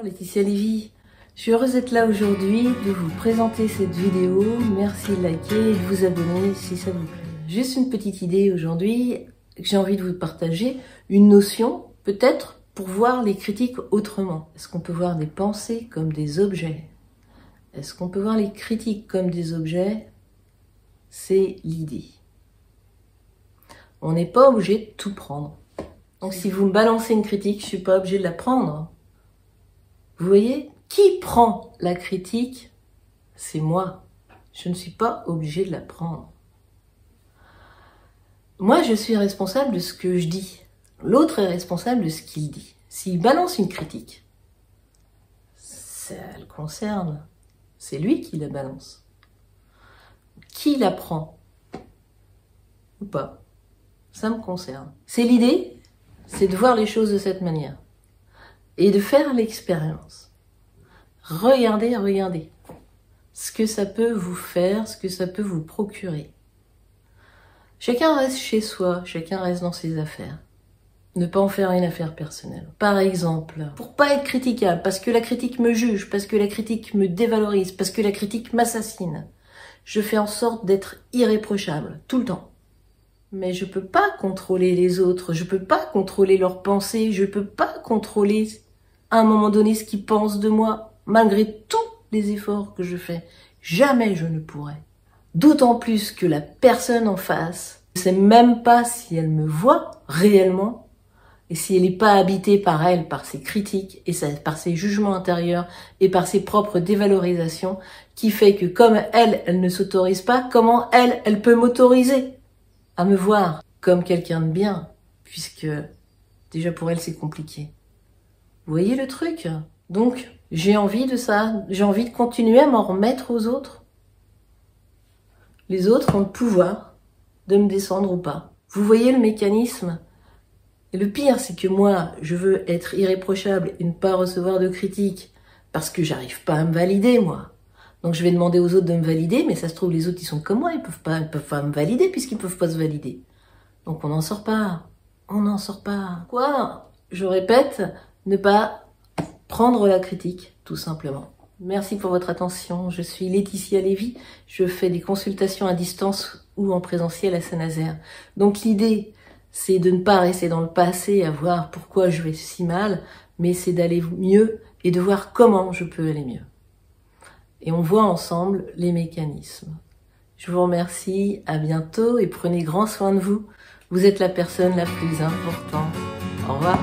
Laetitia Lévy. Je suis heureuse d'être là aujourd'hui, de vous présenter cette vidéo. Merci de liker et de vous abonner si ça vous plaît. Juste une petpetite idée aujourd'hui que j'ai envie de vous partager. Une notion, peut-être, pour voir les critiques autrement. Est-ce qu'on peut voir des pensées comme des objets? Est-ce qu'on peut voir les critiques comme des objets? C'est l'idée. On n'est pas obligé de tout prendre. Donc si vous me balancez une critique, je ne suis pas obligé de la prendre. Vous voyez, qui prend la critique? C'est moi. Je ne suis pas obligé de la prendre. Moi, je suis responsable de ce que je dis. L'autre est responsable de ce qu'il dit. S'il balance une critique, ça le concerne. C'est lui qui la balance. Qui la prend? Ou pas? Ça me concerne. C'est l'idée, c'est de voir les choses de cette manière. Et de faire l'expérience. Regardez ce que ça peut vous faire, ce que ça peut vous procurer. Chacun reste chez soi, chacun reste dans ses affaires. Ne pas en faire une affaire personnelle. Par exemple, pour pas être critiquable, parce que la critique me juge, parce que la critique me dévalorise, parce que la critique m'assassine, je fais en sorte d'être irréprochable, tout le temps. Mais je peux pas contrôler les autres, je peux pas contrôler leurs pensées, je peux pas contrôler à un moment donné ce qu'ils pensent de moi, malgré tous les efforts que je fais. Jamais je ne pourrais. D'autant plus que la personne en face ne sait même pas si elle me voit réellement et si elle n'est pas habitée par elle, par ses critiques et par ses jugements intérieurs et par ses propres dévalorisations, qui fait que comme elle ne s'autorise pas, comment elle peut m'autoriser à me voir comme quelqu'un de bien, puisque déjà pour elle c'est compliqué. Vous voyez le truc? Donc j'ai envie de ça, j'ai envie de continuer à m'en remettre aux autres. Les autres ont le pouvoir de me descendre ou pas. Vous voyez le mécanisme? Et le pire, c'est que moi, je veux être irréprochable et ne pas recevoir de critiques parce que j'arrive pas à me valider, moi. Donc je vais demander aux autres de me valider, mais ça se trouve, les autres, ils sont comme moi, ils peuvent pas me valider puisqu'ils peuvent pas se valider. Donc on n'en sort pas. On n'en sort pas. Quoi? Je répète, ne pas prendre la critique, tout simplement. Merci pour votre attention. Je suis Laetitia Lévy. Je fais des consultations à distance ou en présentiel à Saint-Nazaire. Donc l'idée, c'est de ne pas rester dans le passé à voir pourquoi je vais si mal, mais c'est d'aller mieux et de voir comment je peux aller mieux. Et on voit ensemble les mécanismes. Je vous remercie, à bientôt et prenez grand soin de vous. Vous êtes la personne la plus importante. Au revoir.